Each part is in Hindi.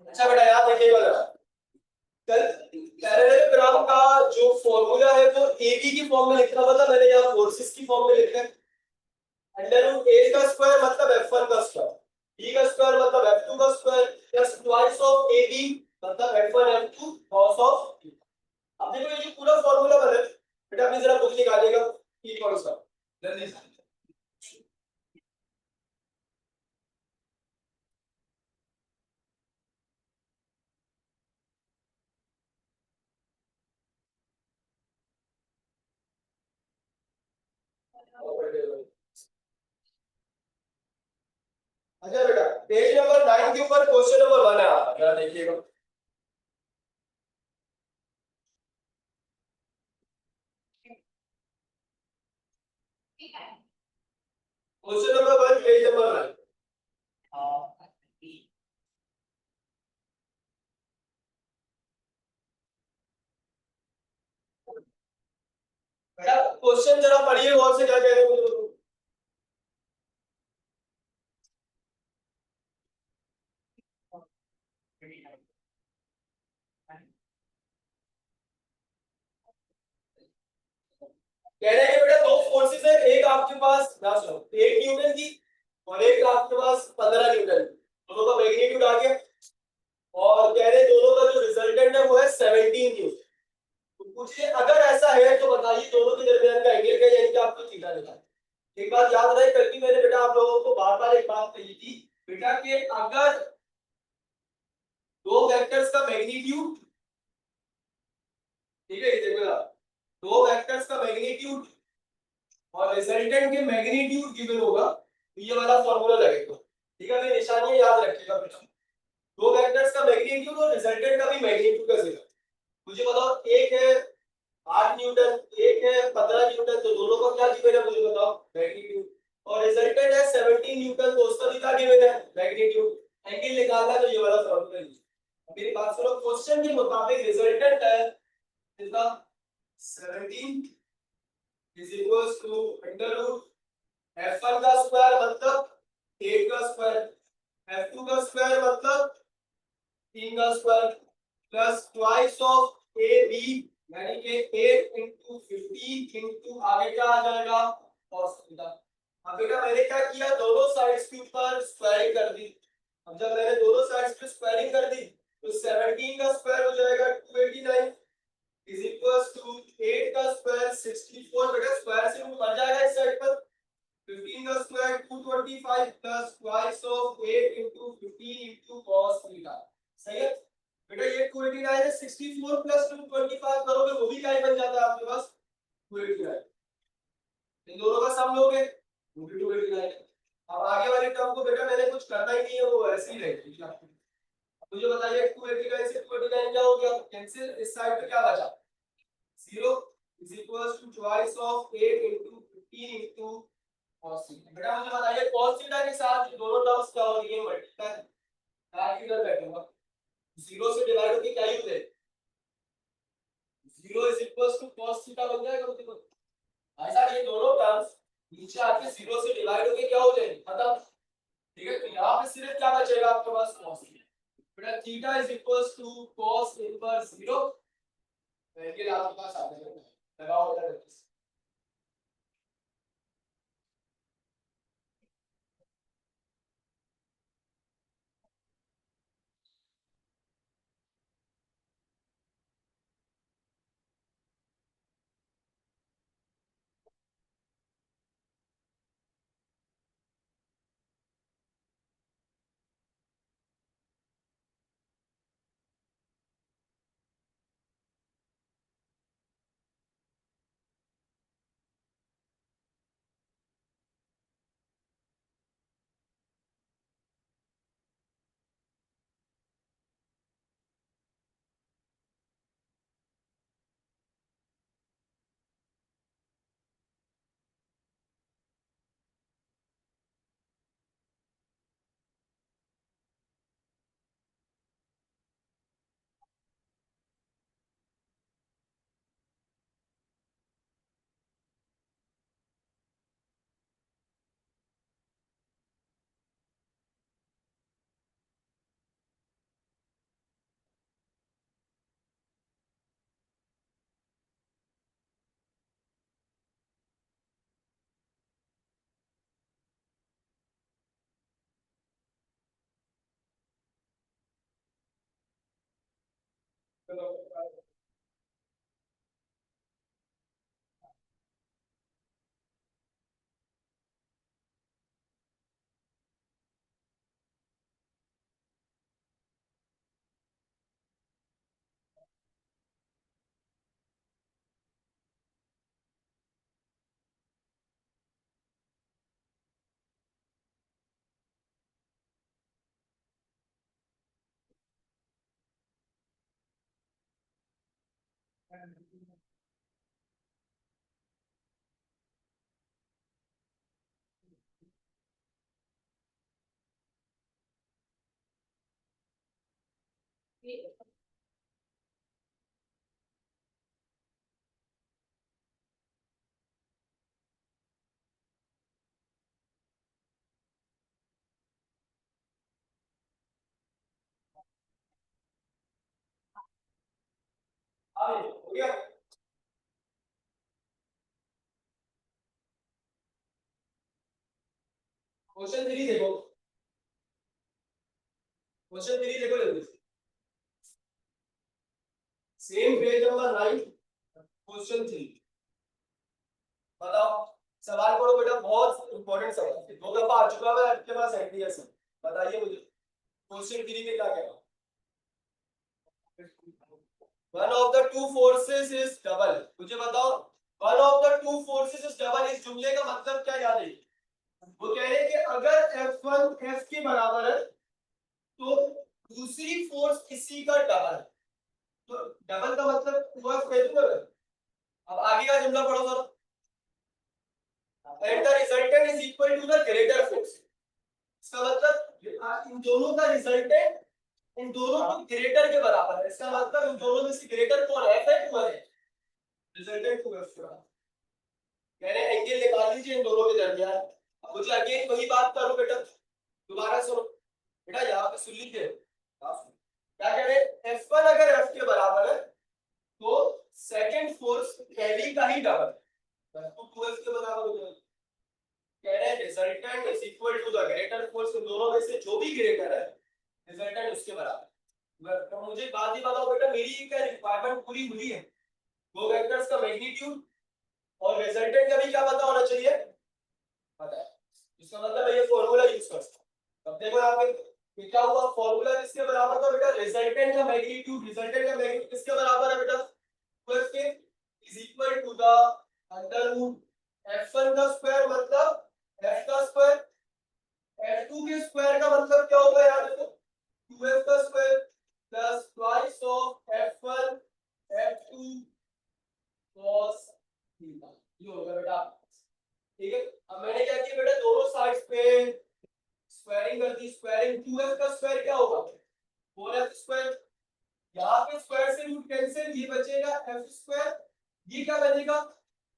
अच्छा बेटा याद रखिएगा जरा, पैरेललोग्राम का जो फॉर्मूला है वो एबी की फॉर्म में लिखा हुआ था, मैंने यहाँ फोर्सेस की फॉर्म में लिखा है। अंडर रूट ए का स्क्वायर मतलब f1 का स्क्वायर, b का स्क्वायर मतलब f2 का square, plus twice of ab मतलब f1 f2 cos of b। अब देखो ये जो पूरा फॉर्मूला बना है बेटा, आपने जरा बुक निकालिएगा e कौन सा जल्दी से। अच्छा बेटा, पेज नंबर 9 के ऊपर क्वेश्चन नंबर 1 है, आप जरा देखिएगा। Question number 1 page number 9। बेटा क्वेश्चन जरा पढ़िए गौर से, क्या कह रहे हो मुझे। कह रहे हैं कि बेटा दो फोर्सेस है, एक आपके पास ना सुनो 1 न्यूटन की और एक आपके पास 15 न्यूटन की, दोनों का मैग्नीट्यूड आ गया और कह रहे हैं दोनों का जो रिजल्टेंट है वो है 17 न्यूटन। तो पूछिए अगर ऐसा है तो बताइए दोनों के दरमियान का एंगल क्या है, यानी कि आपको थीटा निकालना। एक बात याद रहे, कल भी मैंने बेटा आप लोगों को बार बार एक बात कही थी बेटा कि अगर दो वेक्टर्स का मैग्नीट्यूड, ठीक है ये देखो आप, दो वेक्टर्स का मैग्नीट्यूड और रिजल्टेंट के मैग्नीट्यूड गिवन होगा तो ये वाला फार्मूला लगेगा। ठीक है, तो निशानियां याद रखिएगा बेटा, दो वेक्टर्स का मैग्नीट्यूड और रिजल्टेंट का भी मैग्नीट्यूड का जिक्र। मुझे बताओ एक है 8 न्यूटन, एक है 15 न्यूटन, तो दोनों का क्या गिवन है मुझे बताओ, मैग्नीट्यूड। और रिजल्टेंट है 17 न्यूटन, तो उसका भी क्या गिवन है, मैग्नीट्यूड। एंगल निकालना है तो ये वाला फार्मूला यूज। मेरी बात सुनो, क्वेश्चन के मुताबिक रिजल्टेंट है इसका 17 is equals to under root f1 का स्क्वायर मतलब 8 का स्क्वायर, f2 का स्क्वायर मतलब 3 का square, plus twice of a b यानी कि 8 into 50 into आगे क्या आ जाएगा cos थीटा। अब बेटा मैंने क्या किया, दोनों साइड्स के ऊपर स्क्वायरिंग कर दी। अब जब मैंने दोनों साइड्स पे स्क्वायरिंग कर दी तो 17 का स्क्वायर हो जाएगा 289 is equals to 8 का स्क्वायर 64, बेटा स्क्वायर से रूट बन जाएगा इस साइड पर, 15 का square 225 plus twice of 8 into 15 into cos theta. सही है बेटा, ये 289 है, 64 प्लस 225 करोगे वो भी क्या ही बन जाता है आपके पास 289। इन दोनों का सम लोगे वो भी 289। अब आगे वाले टर्म को बेटा मैंने कुछ करना ही नहीं है, वो ऐसे ही रहेगी। मुझे बताइए 289 से 289 क्या हो गया, कैंसिल, इस साइड पे क्या बचा 0 is equals to twice of 8 into 15 into cos theta. बेटा मुझे बताइए cos थीटा के साथ ये दोनों टर्म्स क्या हो रही है, मल्टीप्लाई, क्या इधर बैठूंगा 0 से डिवाइड होके क्या यूज है 0 is equals to cos theta बन जाएगा। मुझे भाई साहब ये दोनों टर्म्स नीचे आके 0 से डिवाइड होके क्या हो जाएंगे खत्म। ठीक है, तो यहाँ पे सिर्फ क्या बचेगा आपके पास cos थीटा। बेटा theta is equals to cos inverse 0, ये आपके पास आ जाएगा, लगाओ बेटा। हाँ हो गया। क्वेश्चन 3 देखो, क्वेश्चन 3 देखो जल्दी से। Same page number 9, question 3। बताओ, सवाल पढ़ो बेटा, बहुत इंपॉर्टेंट सवाल है, 2 दफा आ चुका है आपके पास एनडीएस में। बताइए मुझे क्वेश्चन 3 में क्या कह रहा है। One of the two forces is double. मुझे बताओ, one of the two forces is double, इस जुमले का मतलब क्या याद है। वो कह रहे हैं कि अगर F1 F के बराबर है तो दूसरी फोर्स इसी का डबल है। तो डबल का मतलब 2F कह दूंगा मैं। अब आगे का जुमला पढ़ो sir. And the resultant is equal to the greater force. इसका मतलब इन दोनों का रिजल्टेंट इन दोनों को ग्रेटर के बराबर है। इसका मतलब इन दोनों में से ग्रेटर कौन है, F है 2 है। रिजल्टेंट 2F का मैंने एंगल निकाल लीजिए इन दोनों के दरमियान। अब मुझे अगेन वही बात करो बेटा, दोबारा सुनो बेटा, यहाँ पे सुन लीजिए। क्या कह रहे हैं, F1 अगर F के बराबर है तो सेकंड फोर्स पहली का ही डबल, तो 2F के बराबर हो जाएगा। कह रहे हैं resultant is equal to the greater force, इन दोनों में से जो भी ग्रेटर है रिजल्टेंट उसके बराबर। तो मुझे बात ही बताओ बेटा, मेरी क्या रिक्वायरमेंट पूरी हुई है। दो वेक्टर्स का मैग्नीट्यूड और रिजल्टेंट का भी क्या पता होना चाहिए, पता है। इसका मतलब ये फॉर्मूला यूज कर सकते हैं। अब देखो यहाँ पे ये क्या हुआ, फॉर्मूला किसके बराबर था बेटा, रिजल्टेंट का मैग्नीट्यूड। रिजल्टेंट का मैग्नीट्यूड किसके बराबर है बेटा, 2f के is equal to the under root f1 का स्क्वायर मतलब f का स्क्वायर, f2 के स्क्वायर का मतलब क्या होगा यार देखो, 2f का square plus twice of f1 f2 cos theta. ये होगा बेटा, ठीक है। अब मैंने क्या किया बेटा, दोनों साइड्स पे स्क्वायरिंग कर दी। स्क्वायरिंग 2f का स्क्वायर क्या होगा, 4f स्क्वायर। यहाँ पे स्क्वायर से रूट कैंसिल, ये बचेगा f स्क्वायर। ये क्या बनेगा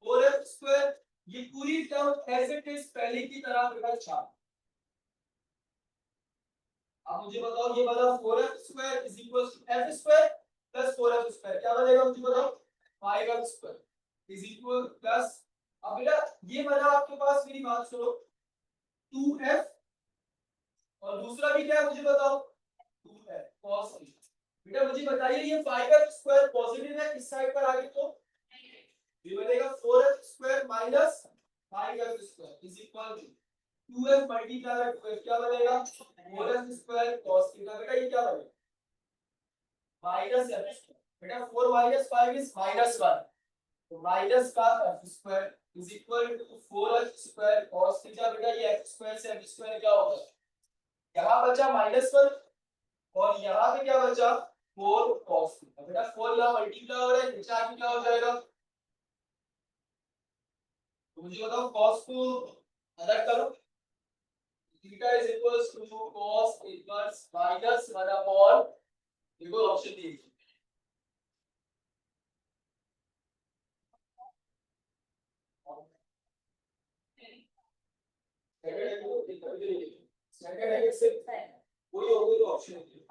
4f स्क्वायर। ये पूरी टर्म एज इट इज पहले की तरह बेटा छाप। अब मुझे बताओ, ये बना 4f square is equal to f square plus 4f square, क्या बनेगा मुझे बताओ, 5f square is equal plus. अब बेटा ये बना आपके पास, मेरी बात सुनो, 2f और दूसरा भी क्या है मुझे बताओ, 2f cos थीटा। बेटा मुझे बताइए, ये 5f स्क्वायर पॉजिटिव है इस साइड पर आगे तो ये बनेगा 4f square minus 5f square is equal to 2f multiply by 2f, क्या बनेगा 4f स्क्वायर cos थीटा। बेटा ये क्या बनेगा माइनस f स्क्वायर। बेटा 4 माइनस 5 इज -1, तो माइनस का f square is equal to 4f square cos theta. बेटा ये f स्क्वायर से f स्क्वायर क्या होगा, यहाँ बचा -1 और यहाँ पे क्या बचा 4 cos थीटा। बेटा 4 यहाँ मल्टीप्लाई हो रहा है, नीचे आके क्या हो जाएगा, तो मुझे बताओ cos को अलग करो, theta is equals to cos inverse -1 upon, देखो ऑप्शन दी स्टैंडर्ड है से वही होगी तो ऑप्शन दी।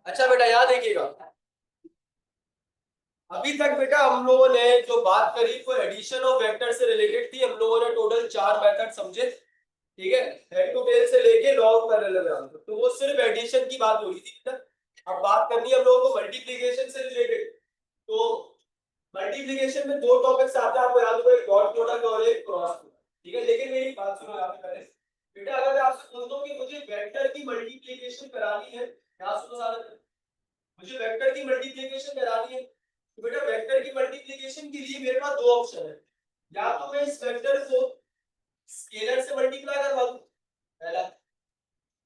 अच्छा बेटा याद देखिएगा, अभी तक बेटा हम लोगों ने जो बात करी वो एडिशन ऑफ वेक्टर से रिलेटेड थी। हम लोगों ने टोटल 4 मेथड समझे, ठीक है, हेड टू टेल से लेके लॉग पैरेललोग्राम, तो वो सिर्फ एडिशन की बात हो रही थी बेटा। अब बात करनी है हम लोगों को मल्टीप्लिकेशन से रिलेटेड। तो मल्टीप्लिकेशन में 2 टॉपिक्स आते हैं, आपको याद होगा, एक डॉट प्रोडक्ट और एक क्रॉस प्रोडक्ट, ठीक है। लेकिन मेरी बात सुनो यहाँ पे पहले बेटा, अगर मैं आपसे पूछता हूं कि मुझे वेक्टर की मल्टीप्लिकेशन करानी है, यहाँ सुनो सारा, मुझे वेक्टर की मल्टीप्लिकेशन करानी है, तो बेटा वेक्टर की मल्टीप्लिकेशन के लिए मेरे पास 2 ऑप्शन है। या तो मैं इस वेक्टर को स्केलर से मल्टीप्लाई करवा दूं पहला,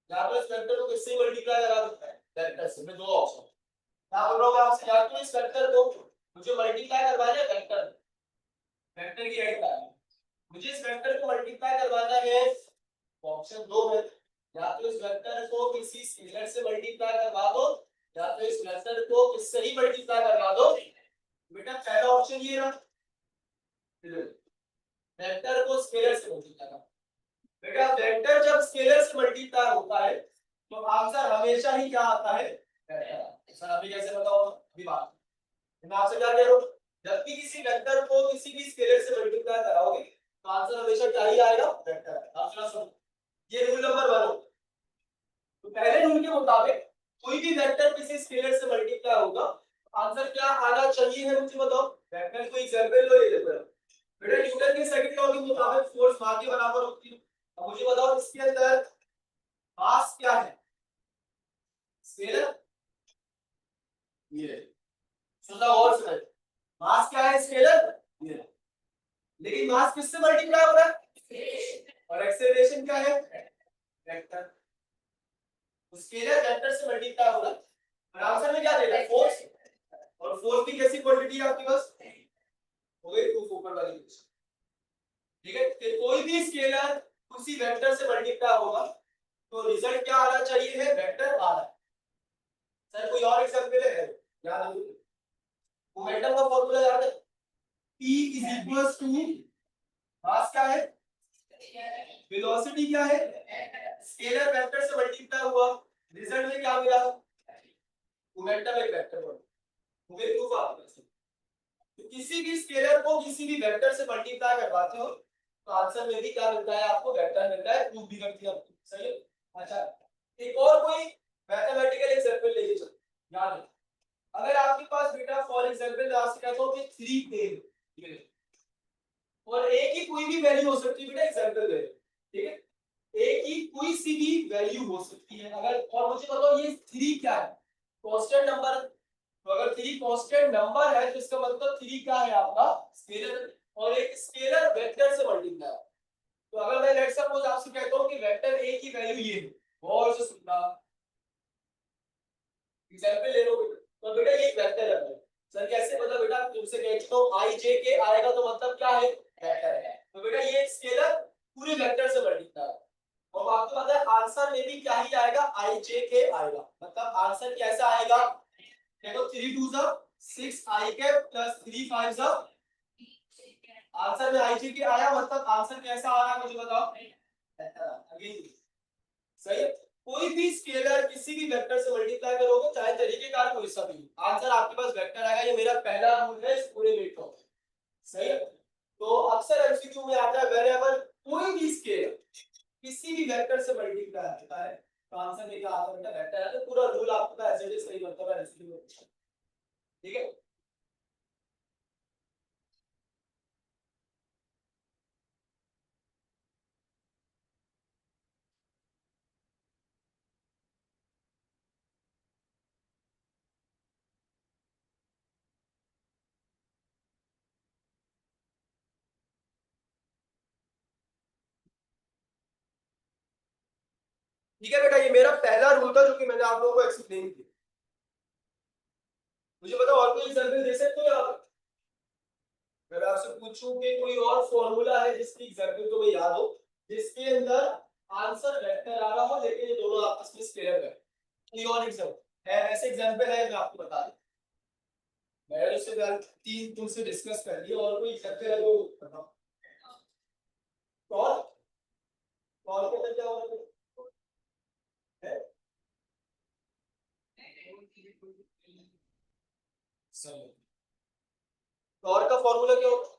या तो इस वेक्टर को किससे मल्टीप्लाई करा दूं, वेक्टर से। मैं 2 ऑप्शन क्या बोल रहा हूं आपसे, या तो इस वेक्टर को मुझे मल्टीप्लाई करवाना है वेक्टर, वेक्टर की ऐड करनी है, मुझे इस वेक्टर को मल्टीप्लाई करवाना है ऑप्शन 2 में, या तो इस वेक्टर को किसी स्केलर से मल्टीप्लाई करवा दो, या तो इस वेक्टर को किससे ही मल्टीप्लाई करवा दो। बेटा पहला ऑप्शन ये रहा, वेक्टर को स्केलर से मल्टीप्लाई करना। बेटा वेक्टर जब स्केलर से मल्टीप्लाई होता है तो आंसर हमेशा ही क्या आता है, वेक्टर। सर अभी कैसे बताओ, अभी बात मैं आपसे क्या कह रहा हूं, जब भी किसी वेक्टर को किसी भी स्केलर से मल्टीप्लाई कराओगे तो आंसर हमेशा क्या ही आएगा, वेक्टर। आप सुनो, ये रूल नंबर 1 हो। तो पहले रूल के मुताबिक कोई भी वेक्टर किसी स्केलर से मल्टीप्लाई होगा, आंसर क्या आना चाहिए है, मुझे बताओ। वेक्टर को एग्जांपल लो, ये देखो बेटा, न्यूटन के सेकंड लॉ के मुताबिक फोर्स मास के बराबर होती है। अब मुझे बताओ इसके अंदर मास क्या है, स्केलर, ये सुना और सुना, मास क्या है, स्केलर, ये। लेकिन मास किससे मल्टीप्लाई हो रहा है, और एक्सेलरेशन क्या है, वेक्टर। स्केलर वेक्टर से मल्टीप्लाई हो रहा है, और आंसर में क्या दे रहा है, फोर्स। और फोर्स की कैसी क्वांटिटी है आपके पास, हो गई प्रूफ ऊपर वाली, ठीक है। तो कोई भी स्केलर उसी वेक्टर से मल्टीप्लाई होगा तो रिजल्ट क्या आना चाहिए है, वेक्टर आ रहा है। सर कोई और एग्जांपल है, याद है मोमेंटम का फार्मूला याद है, P = मास क्या है, वेलोसिटी क्या है, स्केलर वेक्टर से मल्टीप्लाई हुआ, रिजल्ट में क्या मिला, मोमेंटम एक वेक्टर है, मुझे प्रूफ आपके पास। तो किसी भी स्केलर को किसी भी वेक्टर से मल्टीप्लाई करवाते हो तो आंसर में भी क्या मिलता है आपको, वेक्टर मिलता है, प्रूफ भी करती है आपको, सही है। अच्छा, एक और कोई मैथमेटिकल एग्जांपल लेके चलो, याद रखो, अगर आपके पास बेटा फॉर एग्जांपल आप कहते हो कि 3 a और a की कोई भी वैल्यू हो सकती है बेटा, एग्जांपल दे, ठीक है, a की कोई सी भी वैल्यू हो सकती है अगर, और मुझे बताओ ये 3 क्या है, कांस्टेंट नंबर। तो अगर 3 कांस्टेंट नंबर है तो इसका मतलब 3 क्या है आपका, स्केलर, और एक स्केलर वेक्टर से मल्टीप्लाई। तो अगर मैं लेट्स सपोज आपसे कहता हूं कि वेक्टर a की वैल्यू ये है, और से सुनना एग्जांपल ले लो बेटा, तो बेटा ये एक वेक्टर है, सर कैसे मतलब बेटा, तुमसे कहता हूं i j k आएगा तो मतलब क्या है, वेक्टर है, तो बेटा ये एक स्केलर पूरे वेक्टर से मल्टीप्लाई, और आपको पता है आंसर में भी क्या ही आएगा, i j k आएगा, मतलब आंसर कैसा आएगा, देखो 3 2 जा 6 i k प्लस 3 5 जा, आंसर में i j k आया, मतलब आंसर कैसा आ रहा है मुझे बताओ, अगेन सही है। कोई भी स्केलर किसी भी वेक्टर से मल्टीप्लाई करोगे चाहे तरीकेकार कोई सा भी, आंसर आपके पास वेक्टर आएगा, ये मेरा पहला रूल है इस पूरे मीट का, सही है। तो अक्सर एमसीक्यू में आता है वेरिएबल कोई भी स्केलर किसी भी वेक्टर से मल्टीप्लाई होता है तो आंसर में क्या आता है बेटा, वेक्टर है, तो पूरा रूल आपका ऐसे ही सही मतलब है एमसीक्यू में, ठीक है। ठीक है बेटा, ये मेरा पहला रूल था जो कि मैंने आप लोगों को एक्सप्लेन किया। मुझे बताओ और कोई एग्जांपल दे सकते हो आप, अगर आपसे पूछूं कि कोई और फॉर्मूला है जिसकी एग्जांपल तुम्हें याद हो, जिसके अंदर आंसर वेक्टर आ रहा हो लेकिन ये दोनों आपस में स्केलर है, कोई और एग्जांपल है, ऐसे एग्जांपल है मैं आपको बता दूं, मैंने उससे पहले 3 तुमसे डिस्कस कर लिया, और कोई एग्जांपल है तो बताओ। और के अंदर क्या होगा है, और का फॉर्मूला क्या होता है,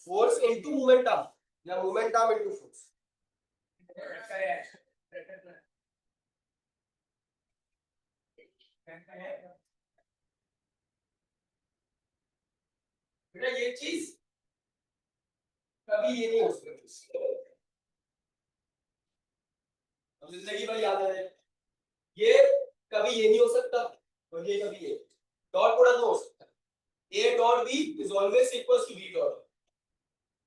फोर्स इनटू मोमेंटम या मोमेंटम इनटू फोर्स, बेटा ये चीज कभी ये नहीं हो सकती, जिंदगी भर याद है, ये कभी ये नहीं हो सकता और ये कभी ये डॉट प्रोडक्ट नहीं हो सकता, a dot b is always equals to b dot,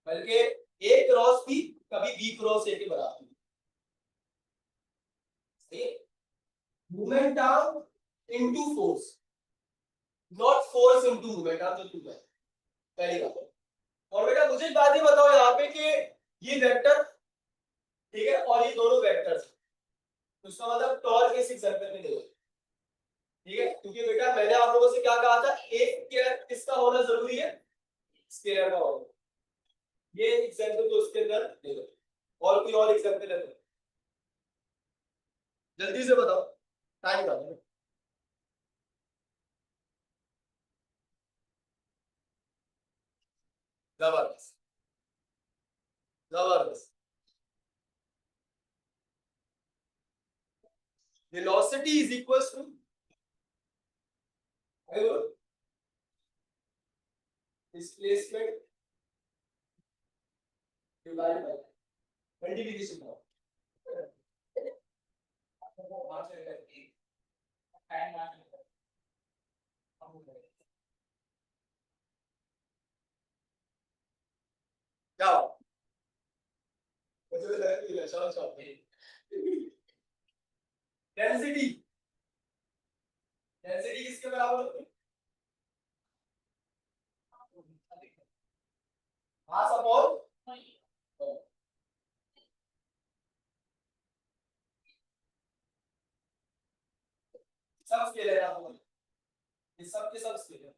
बल्कि a क्रॉस b कभी b क्रॉस a के बराबर नहीं, सही है। Momentum into force, not force into momentum, तो टू है पहली बात। और बेटा मुझे एक बात ही बताओ यहाँ पे कि ये वेक्टर, ठीक है, और ये दोनों वेक्टर्स, तो इसका मतलब टॉर्क इस एग्जांपल में नहीं, ठीक है, क्योंकि बेटा मैंने आप लोगों से क्या कहा था, एक किसका होना जरूरी है, स्केलर का होना, ये एग्जांपल तो उसके अंदर दे दो, और कोई और एग्जांपल है तो जल्दी से बताओ, टाइम कम है। जबरदस्त, जबरदस्त, velocity is equals to displacement divide by multiplication का, क्या मुझे लगा कि अच्छा अच्छा डेंसिटी, डेंसिटी किसके बराबर होती है, मास अपॉन, सब स्केलर है आपको, ये सब के सब scalar,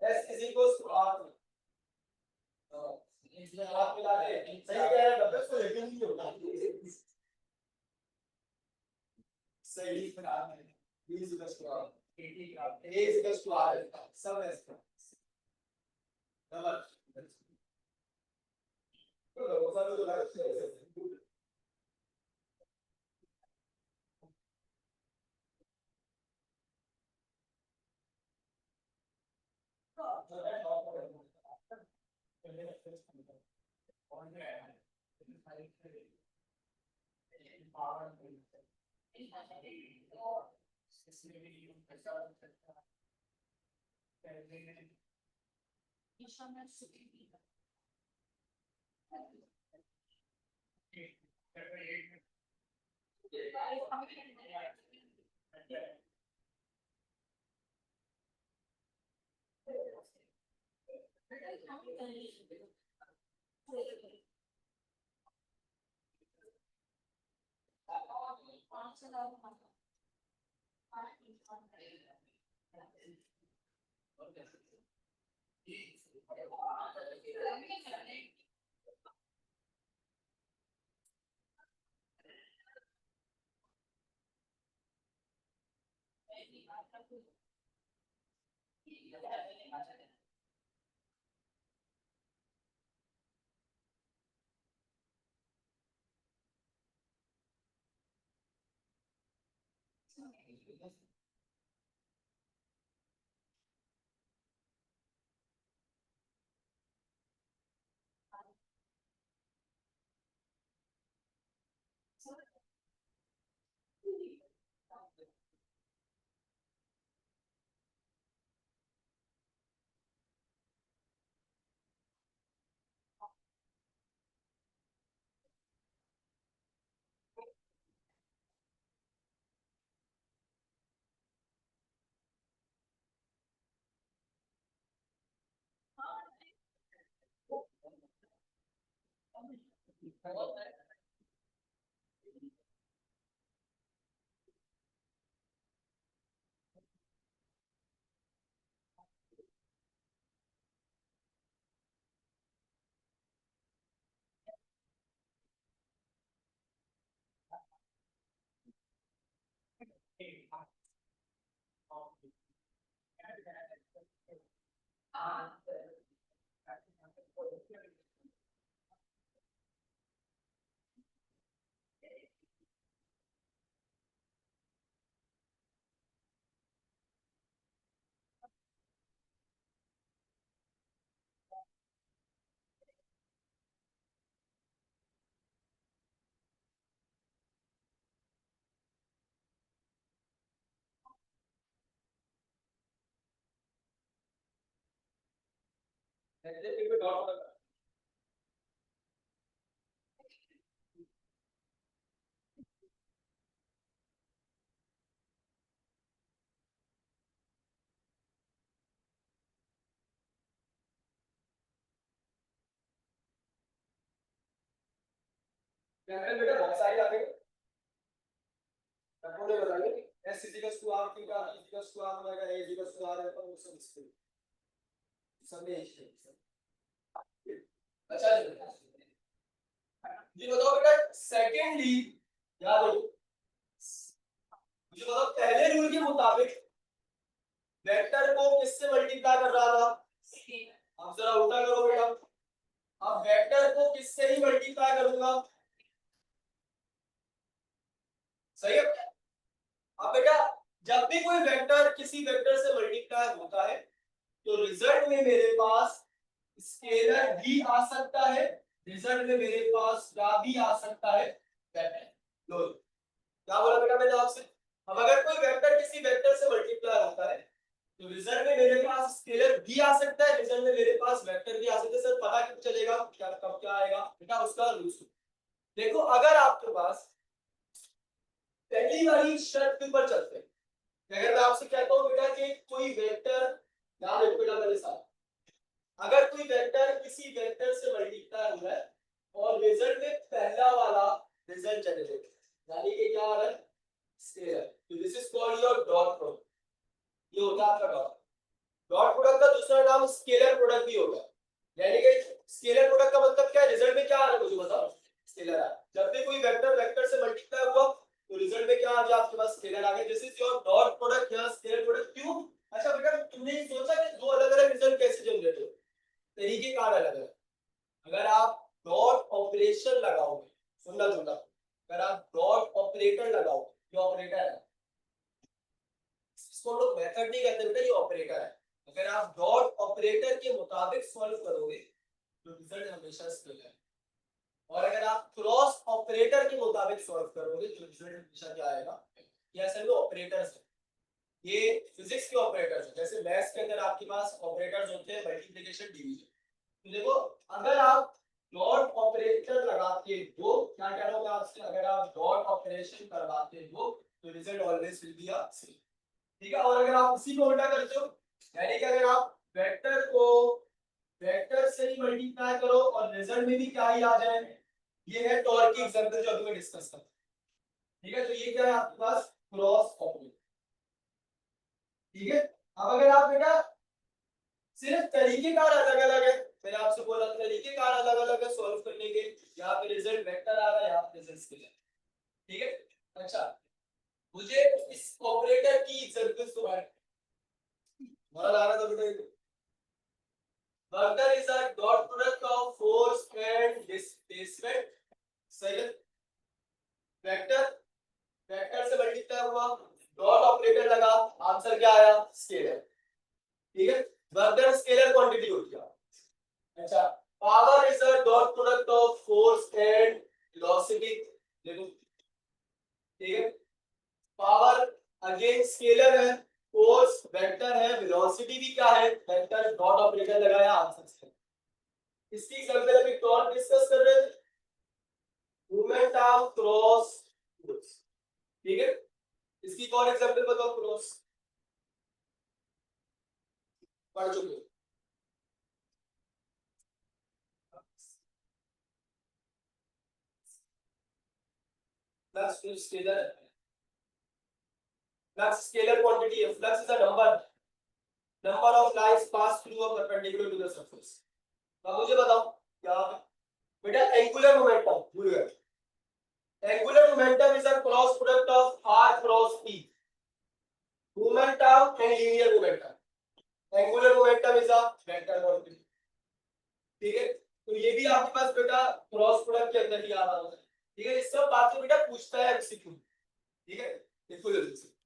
S is equals to R, इसमें आप मिला दे सही कह रहे हैं डब्बे को लेकिन नहीं होता सही बराबर है b is equals to r a is equals to r सब है इसका डबल तो वो सारे तो लगते हैं एक पे डॉट लगा कैपिटल बेटा बहुत सारे आ गए कैपिटल बताइए s is equals to r theta v is equals to r होगा a is equals to r है और सब इसके सब में h अच्छा जी ये बताओ बेटा सेकेंडली याद रखो मुझे बताओ पहले रूल के मुताबिक वेक्टर को किससे मल्टीप्लाई कर रहा था अब जरा उल्टा करो बेटा अब वेक्टर को किससे ही मल्टीप्लाई करूंगा सही है अब बेटा जब भी कोई वेक्टर किसी वेक्टर से मल्टीप्लाई होता है तो रिजल्ट में मेरे पास स्केलर भी आ सकता है रिजल्ट में मेरे पास क्या भी आ सकता है लो क्या बोला बेटा मैंने आपसे अब अगर कोई वेक्टर किसी वेक्टर से मल्टीप्लाई होता है तो रिजल्ट में मेरे पास स्केलर भी आ सकता है रिजल्ट में मेरे पास वेक्टर भी आ सकता है सर पता कब चलेगा क्या कब क्या आएगा बेटा उसका रूल देखो अगर आपके पास पहली वाली शर्त के ऊपर चलते हैं अगर मैं आपसे कहता हूं बेटा कि कोई वेक्टर याद रखो बेटा मेरे साथ अगर कोई वेक्टर किसी वेक्टर से मल्टीप्लाई हुआ है और रिजल्ट में पहला वाला रिजल्ट जनरेट यानी कि क्या आ रहा है स्केलर तो this is called your dot product ये होता है आपका डॉट प्रोडक्ट का दूसरा नाम स्केलर प्रोडक्ट भी होगा यानी कि स्केलर प्रोडक्ट का मतलब क्या है, रिजल्ट में क्या आ रहा है मुझे बताओ, स्केलर आ रहा है। जब भी कोई वेक्टर वेक्टर से मल्टीप्लाई हुआ तो रिजल्ट में क्या आ गया आपके पास, स्केलर आ गया। This is your dot product या स्केलर प्रोडक्ट। क्यों? अच्छा बेटा तुमने ये सोचा कि दो अलग अलग रिजल्ट कैसे जनरेट हो, तरीके कार अलग अलग। अगर आप डॉट ऑपरेशन लगाओगे, सुनना सुनना, अगर आप डॉट ऑपरेटर लगाओगे, ये ऑपरेटर है, इसको हम लोग मेथड नहीं कहते बेटा, ये ऑपरेटर है। अगर आप डॉट ऑपरेटर के मुताबिक सॉल्व करोगे तो रिजल्ट हमेशा स्केलर है। और अगर आप क्रॉस ऑपरेटर के मुताबिक सॉल्व करोगे तो रिजल्ट हमेशा क्या आएगा, ये असल में ऑपरेटर्स है, ये फिजिक्स के ऑपरेटर्स है। जैसे मैथ्स के अंदर आपके पास ऑपरेटर्स होते हैं मल्टीप्लिकेशन डिवीजन। तो देखो अगर आप डॉट ऑपरेटर लगाते हो, क्या कह रहा हूं मैं आपसे, अगर आप डॉट ऑपरेशन करवाते हो तो result always will be same. ठीक है, और अगर आप उसी को उल्टा करते हो, यानी कि अगर आप वेक्टर को वेक्टर से ही मल्टीप्लाई करो और रिजल्ट में भी क्या ही आ जाए, ये है टॉर्क की एग्जांपल जो अभी मैं डिस्कस कर। ठीक है, तो ये क्या है आपके पास, क्रॉस ऑपरेटर। ठीक है, अब अगर आप बेटा सिर्फ तरीकेकार अलग अलग है, मैंने आपसे बोला तरीकेकार अलग अलग है सॉल्व करने के, यहाँ पे रिजल्ट वेक्टर आ रहा है, यहाँ पे रिजल्ट स्केलर। ठीक है, अच्छा मुझे इस ऑपरेटर की एग्जांपल्स तो मजा आ रहा था बेटा। Vector is a dot product of force and displacement. सही है, वेक्टर वेक्टर से मल्टीप्लाई हुआ, डॉट ऑपरेटर लगा, आंसर क्या आया, स्केलर। ठीक है, वेक्टर स्केलर क्वांटिटी होती है। अच्छा, power is a dot product of force and velocity. देखो ठीक है, पावर अगेन स्केलर है, फोर्स वेक्टर है, वेलोसिटी भी क्या है वेक्टर, डॉट ऑपरेटर लगाया, आंसर स्केलर। इसकी एग्जांपल अभी टॉर्क डिस्कस कर रहे थे, मूवमेंट ऑफ क्रॉस फोर्स। ठीक है, इसकी कौन एग्जांपल बताओ, क्रॉस पढ़ चुके हो। फ्लक्स फिर स्केलर, फ्लक्स स्केलर क्वांटिटी है, flux is a number of lines pass through a perpendicular to the surface. अब मुझे बताओ क्या है बेटा, एंगुलर मोमेंटम भूल गए, angular momentum is a cross product of r cross p, momentum and linear momentum. Angular momentum is a vector quantity. ठीक है, तो ये भी आपके पास बेटा क्रॉस प्रोडक्ट के अंदर ही आ रहा है। ठीक है, इस सब बातें बेटा पूछता है एमसीक्यू। ठीक है, देखो जल्दी से।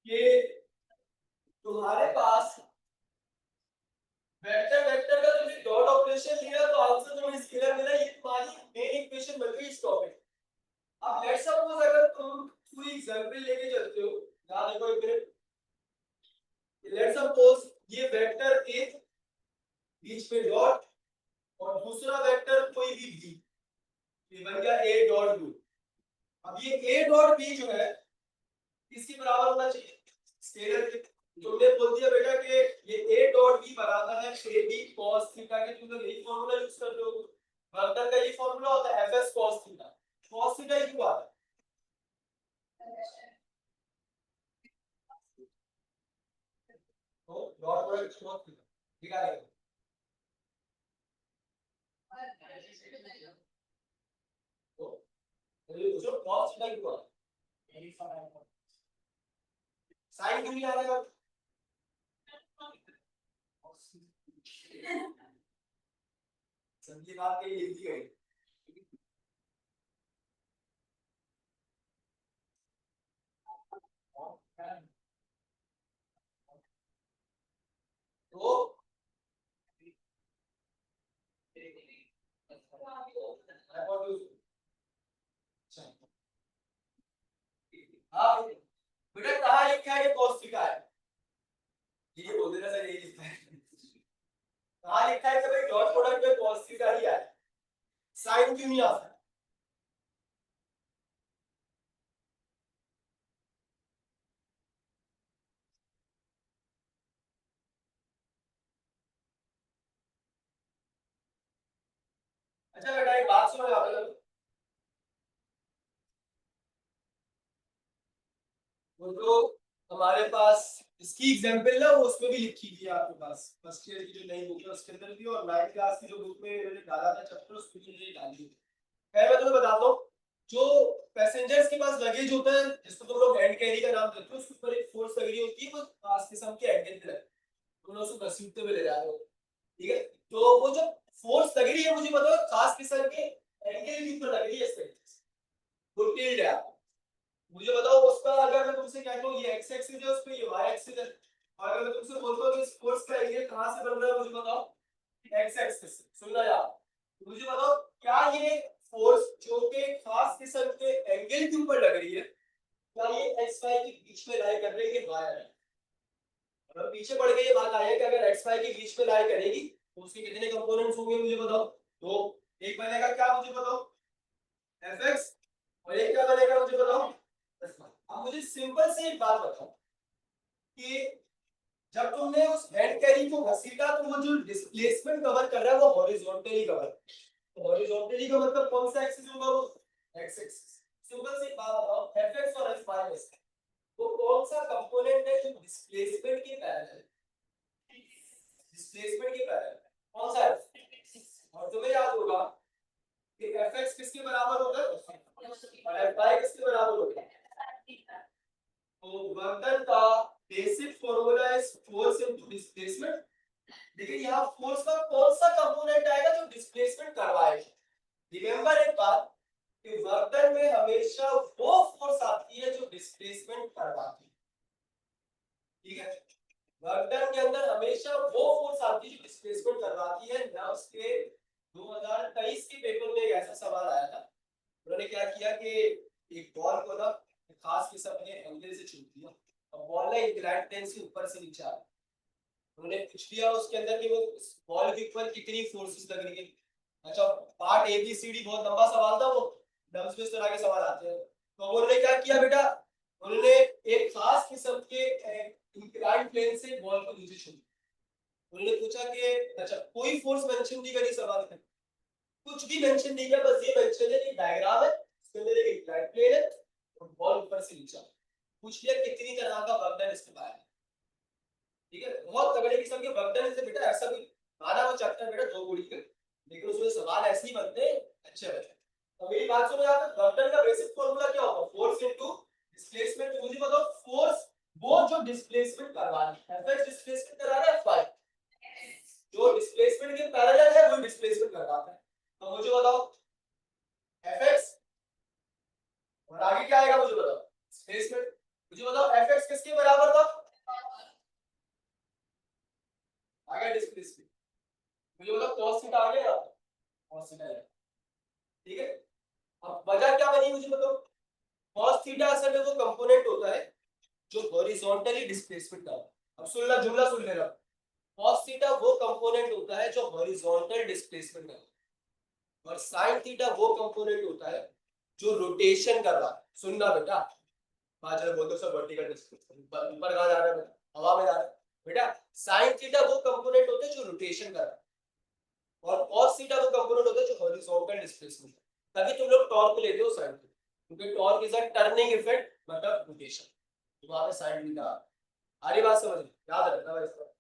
ये तुम्हारे पास वेक्टर वेक्टर का तुमने डॉट ऑपरेशन लिया तो आंसर तुम्हें स्केलर मिला। ये तुम्हारी मेन इक्वेशन बन गई इस टॉपिक। अब लेट्स सपोज अगर तुम पूरी एग्जांपल लेके चलते हो, यहां देखो एक मिनट, लेट्स सपोज ये वेक्टर ए बीच में डॉट और दूसरा वेक्टर कोई भी बी, ये बन गया ए डॉट बी। अब ये ए डॉट बी जो है किसके बराबर होना चाहिए, स्केलर के। तुमने बोल दिया बेटा कि ये a डॉट b बराबर है ab cos थीटा के, तुम लोग यही फार्मूला यूज कर रहे हो। वेक्टर का ये फार्मूला होता है fs cos theta. cos theta ये क्यों आता है, तो डॉट प्रोडक्ट cos थीटा निकालेंगे। तो ये जो cos थीटा क्यों आता है, sin क्यों नहीं आ रहा है, समझी बात के लिए लिख दी गई। तो हाँ बेटा कहाँ लिखा है ये cos थीटा है, ये बोल देना सर, ये लिखा है कहाँ लिखा है कि भाई डॉट प्रोडक्ट में cos थीटा ही है, sin क्यों नहीं आता। अच्छा बेटा एक बात सुनो आप लोग, वो जो हमारे पास इसकी एग्जांपल ना वो उसमें भी लिखी थी आपके पास, फर्स्ट ईयर की जो नई बुक है उसके अंदर भी, और 9th क्लास की जो बुक में मैंने डाला था चैप्टर उसमें भी मैंने डाली थी। खैर मैं तुम्हें बताता हूँ, जो पैसेंजर्स के पास लगेज होता है जिसको तुम लोग हैंड कैरी का नाम देते हो, उसके ऊपर एक फोर्स लगी होती है, वो खास किस्म के एंगल पे लगती है, तुम लोग उसको घसीटते हुए ले जा रहे हो, ठीक है। तो वो जो फोर्स लग रही है मुझे बताओ खास किस्म के एंगल के ऊपर लग रही है, इस तरीके से वो टिल्ड है। मुझे बताओ उसका अगर मैं तुमसे कहता हूँ ये एक्स एक्सिस है, उस पे ये वाई एक्सिस है, और अगर मैं तुमसे बोलता हूँ कि इस फोर्स का एरिया कहां से बन रहा है, मुझे बताओ एक्स एक्सिस से, सुन रहा यार। मुझे बताओ क्या ये फोर्स जो कि खास किस्म के एंगल के ऊपर लग रही है, क्या ये एक्स वाई के बीच में लाई कर रही है, वाई है। अगर पीछे पड़ गई ये बात आई है कि अगर एक्स वाई के बीच में लाई करेगी तो उसके कितने कंपोनेंट्स होंगे, मुझे बताओ। तो एक बनेगा क्या, मुझे बताओ एफ एक्स, और एक क्या बनेगा मुझे बताओ। अब मुझे सिंपल से एक बात बताओ कि जब तुमने उस हैंड कैरी को घसीटा तो वो जो डिस्प्लेसमेंट कवर कर रहा है वो हॉरिजॉन्टली कवर, तो हॉरिजॉन्टली का मतलब कौन सा एक्सिस होगा, वो एक्स एक्सिस। सिंपल सी बात बताओ fx और fy में से वो कौन सा कंपोनेंट है जो डिस्प्लेसमेंट के पैरेलल, डिस्प्लेसमेंट के पैरेलल कौन सा है। और तुम्हें याद होगा कि fx किसके बराबर होगा और fy किसके बराबर होगा, तो वर्तन का basic formula is force into displacement. देखिए यहाँ फोर्स का कौन सा कंपोनेंट आएगा जो डिस्प्लेसमेंट करवाएगा। रिमेंबर एक बात कि वर्तन में हमेशा वो फोर्स आती है जो डिस्प्लेसमेंट करवाती है, ठीक है। वर्तन के अंदर हमेशा वो फोर्स आती है जो डिस्प्लेसमेंट करवाती है। नर्व्स के 2023 के पेपर में एक ऐसा सवाल आया था, उन्होंने क्या किया कि एक बॉल को ना खास किस्म के एंगल से छू दिया और बॉल ना इंक्लाइंड प्लेन से ऊपर से नीचे आ रही, उन्होंने पूछ लिया उसके अंदर कि वो बॉल के ऊपर कितनी फोर्सेस लग रही है। अच्छा part A B C D बहुत लंबा सवाल था, वो डम्स में इस तरह के सवाल आते हैं। तो उन्होंने क्या किया बेटा, उन्होंने एक खास किस्म के इंक्लाइंड प्लेन से बॉल को नीचे छोड़। उन्होंने पूछा कि अच्छा कोई फोर्स मेंशन नहीं करी सवाल में, कुछ भी मेंशन नहीं किया, बस ये मेंशन है कि डायग्राम है, इसके अंदर एक इंक्लाइंड प्लेन है और बॉल ऊपर से नीचे पूछ लिया कितनी तरह का वर्क डन इसके बारे में। ठीक है, बहुत तगड़े किस्म के वर्क डन से बेटा, ऐसा भी आना वो चाहता है बेटा दो गोली के, लेकिन उसमें सवाल ऐसे ही बनते हैं अच्छे बच्चे। तो मेरी बात सुनो, यहाँ पे वर्क डन का बेसिक फॉर्मूला क्या होगा, फोर्स इनटू डिस्प्लेसमेंट। मुझे बताओ फोर्स वो जो डिस्प्लेसमेंट करवा रही है, एफएक्स डिस्प्लेसमेंट करा रहा है फाई, जो डिस्प्लेसमेंट के पैरेलल है वो डिस्प्लेसमेंट करवाता है। तो मुझे बताओ एफएक्स और आगे क्या आएगा मुझे बताओ डिस्प्लेसमेंट। मुझे बताओ एफएक्स किसके बराबर था, आ गया डिस्प्लेसमेंट। मुझे बताओ cos थीटा आ गया, cos थीटा। ठीक है, अब वजह क्या बनी मुझे बताओ, cos थीटा असल में वो कंपोनेंट होता है जो हॉरिजॉन्टली डिस्प्लेसमेंट का। अब सुनना जुमला सुन लेना, cos थीटा वो कंपोनेंट होता है जो हॉरिजॉन्टल डिस्प्लेसमेंट का, और sin थीटा वो कंपोनेंट होता है जो रोटेशन कर रहा है। सुनना बेटा, चलो बोल दो सब वर्टिकल डिस्प्लेसमेंट ऊपर कहां जा रहा है बेटा, हवा में जा रहा है बेटा। sin थीटा वो कंपोनेंट होता है जो रोटेशन कर रहा है, और cos थीटा वो कंपोनेंट होता है जो हॉरिजॉन्टल डिस्प्लेसमेंट। तभी तुम लोग टॉर्क लेते हो sin, क्योंकि torque is a turning effect मतलब रोटेशन, तो वहां पे sin थीटा आ रही। बात समझ याद रखना भाई इसको।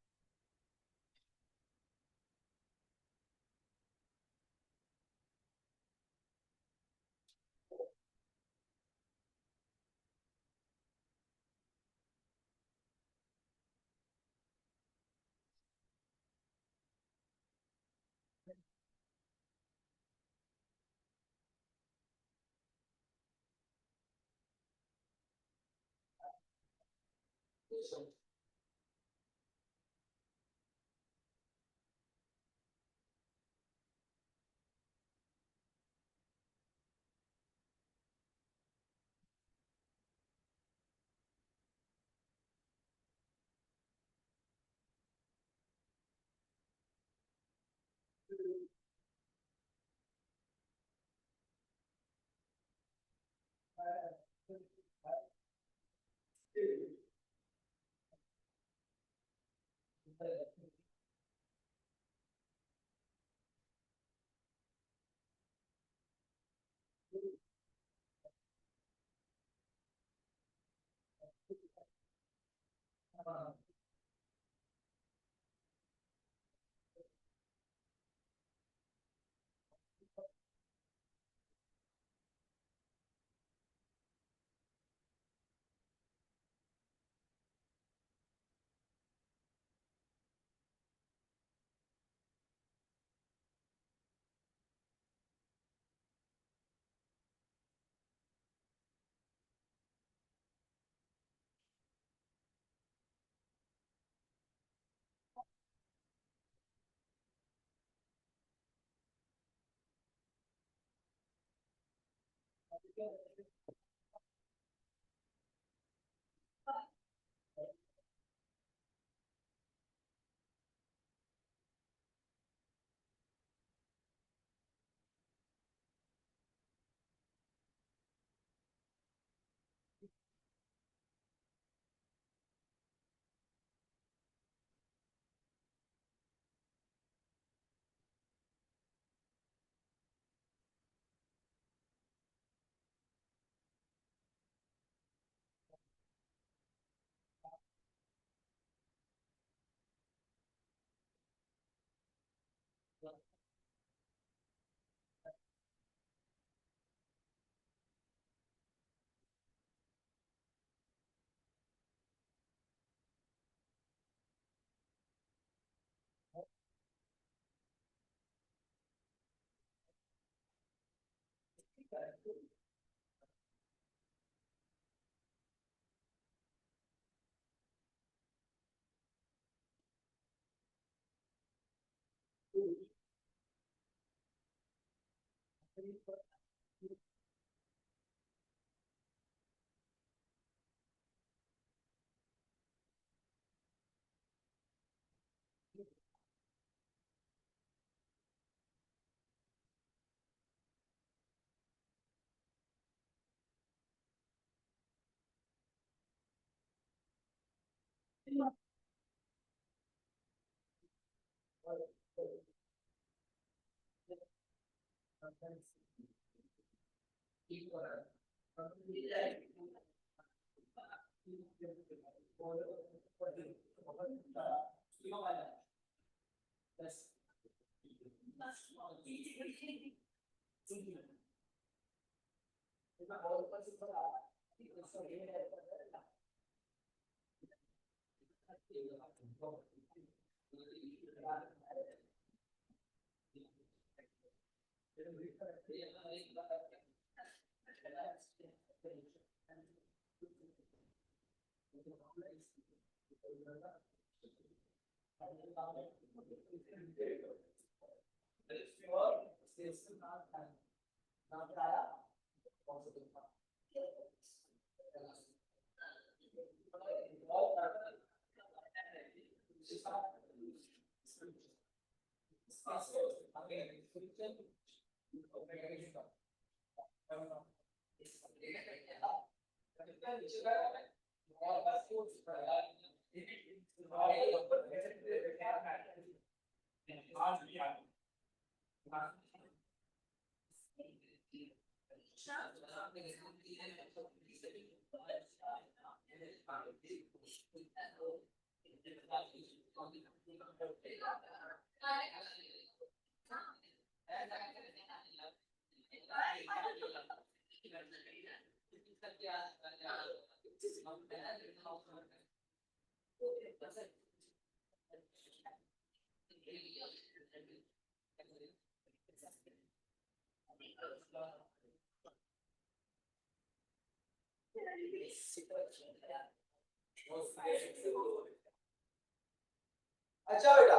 अच्छा बेटा,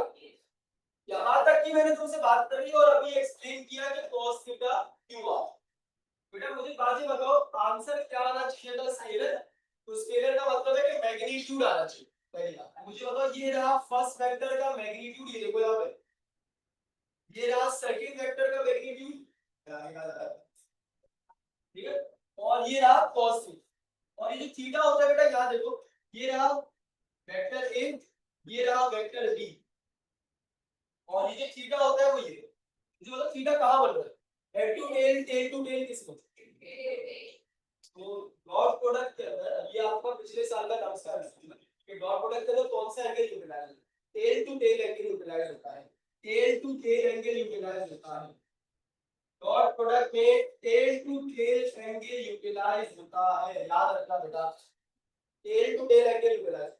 यहां तक की मैंने तुमसे बात करी और अभी एक्सप्लेन किया कि cos थीटा क्यों आ। बेटा मुझे बात ये बताओ, आंसर क्या आना चाहिए था? स्केलर। तो स्केलर का मतलब है कि मैग्नीट्यूड आना चाहिए। पहली बात मुझे बताओ, ये रहा फर्स्ट वेक्टर का मैग्नीट्यूड, ये देखो यहाँ पे, ये रहा सेकंड वेक्टर का मैग्नीट्यूड, ठीक है, और ये रहा cos थीटा। और ये जो थीटा होता है बेटा, यहाँ देखो, ये रहा वेक्टर ए, ये रहा वेक्टर बी, और ये जो थीटा होता है वो ये, जो मतलब थीटा कहाँ बन रहा है? Head to tail, tail to tail किसमें? तो डॉट प्रोडक्ट के अंदर, ये आपका पिछले साल का टर्म्स का है कि डॉट प्रोडक्ट के अंदर कौन सा एंगल यूटिलाइज होता है? Tail to tail angle utilize होता है। Tail to tail angle utilize होता है डॉट प्रोडक्ट में, tail to tail angle utilize होता है, याद रखना बेटा, tail to tail angle utilize.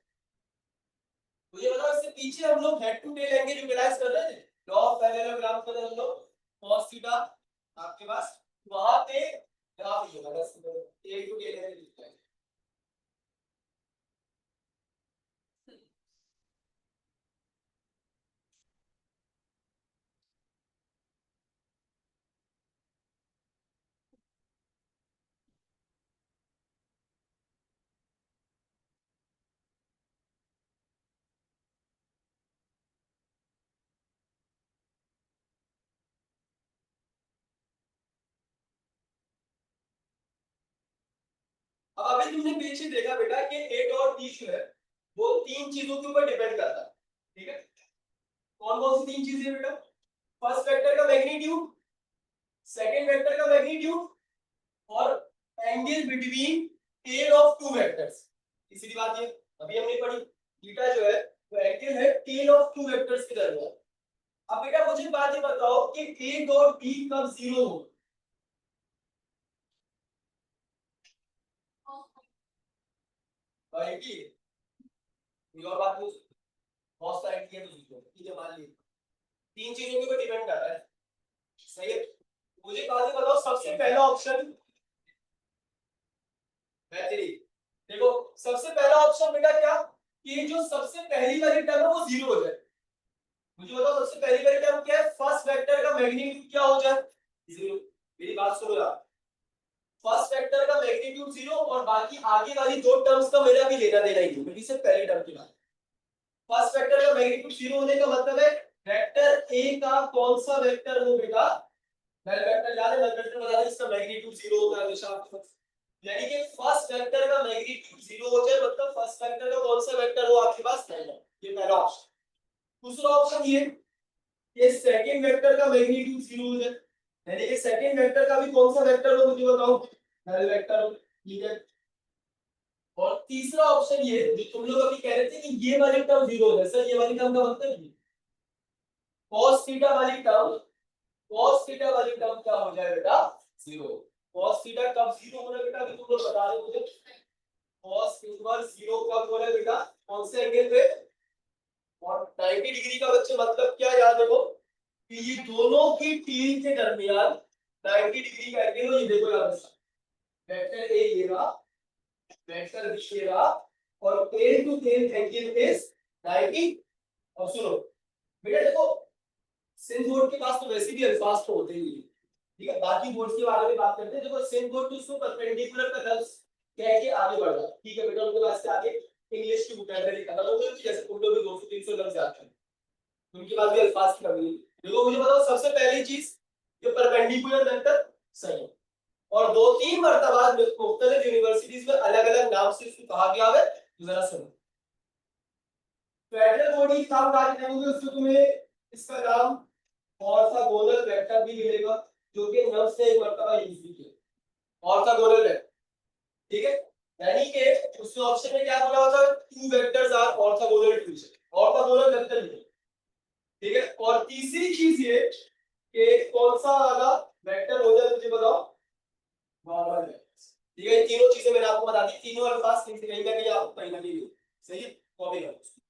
मुझे बताओ, इससे पीछे हम लोग head to tail angle utilize कर रहे थे लॉ ऑफ पैरेललोग्राम पर, हम लोग cos थीटा आपके पास, वहां पे ग्राफ ये वाला tail to tail angle utilize. अब अभी तुमने पीछे देखा बेटा कि ए डॉट बी जो है वो तीन चीजों के ऊपर डिपेंड करता है, ठीक है? कौन कौन सी तीन चीजें बेटा? फर्स्ट वेक्टर का मैग्नीट्यूड, सेकंड वेक्टर का मैग्नीट्यूड, और angle between tail of two vectors. तीसरी बात ये अभी हमने पढ़ी, थीटा जो है वो एंगल है टेल ऑफ टू वेक्टर्स के दरमियान। अब बेटा मुझे बात ये बताओ कि ए डॉट बी कब जीरो हो? भाई की ये और बात पूछ, बहुत सारी चीजें पूछो, ठीक है, मान ली तीन चीजों के ऊपर डिपेंड करता है, सही है? मुझे बात ये बताओ, सबसे पहला ऑप्शन बेहतरीन, देखो सबसे पहला ऑप्शन बेटा क्या, कि जो सबसे पहली वाली टर्म है वो जीरो हो जाए। मुझे बताओ सबसे पहली वाली टर्म क्या है? फर्स्ट वेक्टर का मैग्नीट्यूड क्या हो जाए? जीरो। मेरी बात सुनो यार, फर्स्ट वेक्टर का मैग्नीट्यूड जीरो, और बाकी आगे वाली दो टर्म्स का मेरा भी लेना देना ही नहीं, मेरी सिर्फ पहली टर्म की बात। फर्स्ट वेक्टर का मैग्नीट्यूड जीरो होने का मतलब है वेक्टर ए का कौन सा वेक्टर हो बेटा? नल वेक्टर याद है, नल वेक्टर बता दें, इसका मैग्नीट्यूड जीरो होता है हमेशा, यानी कि फर्स्ट वेक्टर का मैग्नीट्यूड जीरो हो जाए मतलब फर्स्ट वेक्टर का कौन सा वेक्टर हो आपके पास? पहला, ये पहला ऑप्शन। दूसरा ऑप्शन ये सेकंड वेक्टर का मैग्नीट्यूड जीरो हो जाए, यानी कि सेकंड वेक्टर का भी कौन सा वेक्टर हो मुझे बताओ, नल वेक्टर हो, ठीक है। और तीसरा ऑप्शन ये जो तुम लोग अभी कह रहे थे कि ये वाली टर्म जीरो है सर, ये वाली टर्म का मतलब ये cos थीटा वाली टर्म, cos थीटा वाली टर्म क्या हो जाए बेटा, जीरो। cos थीटा कब जीरो हो रहा है बेटा, अभी तुम लोग बता रहे हो मुझे, cos इनवर्स जीरो कब हो रहा है बेटा, कौन से एंगल पे, और 90 डिग्री का बच्चे मतलब क्या याद रखो कि ये दोनों की टीम के दरमियान 90 डिग्री का एंगल हो, ये देखो याद रखो, वेक्टर ए ये रहा, वेक्टर बी ये रहा, और tail to tail angle is 90। अब सुनो बेटा देखो, सेम बोर्ड के पास तो वैसे भी अल्फाज तो होते ही हैं, ठीक है, बाकी बोर्ड्स के बारे में बात करते हैं। देखो सेम बोर्ड तो उसको परपेंडिकुलर का लफ्ज कह के आगे बढ़ जाओ, ठीक है बेटा, उनके पास से आगे इंग्लिश की वोकैबुलरी खत्म हो गई, जैसे तुम लोग भी 200-300 लफ्ज आते हैं, उनके पास भी अल्फाज की कमी है। देखो मुझे बताओ सबसे पहली चीज, ये परपेंडिकुलर वेक्टर सही है, और 2-3 मर्तबा मुख्तलिफ यूनिवर्सिटीज में अलग अलग नाम से इसको कहा गया है, जरा सुनो। फेडरल बॉडी नाम बात करेंगे उसको तुम्हें इसका नाम ऑर्थोगोनल वेक्टर भी मिलेगा, जो कि नर्व से एक मर्तबा यूज भी किया, ऑर्थोगोनल वेक्टर, ठीक है। यानी कि उसमें ऑप्शन में क्या बोला होता है, two vectors are orthogonal to each other, orthogonal vector लिखो, ठीक है। और तीसरी चीज ये कि कौन सा वाला वेक्टर हो जाए मुझे बताओ, नॉर्मल वेक्टर, ठीक है। ये तीनों चीजें मैंने आपको बता दी, तीनों अल्फाज कहीं ना कहीं आपको कहीं ना कहीं सही है, कॉपी करो।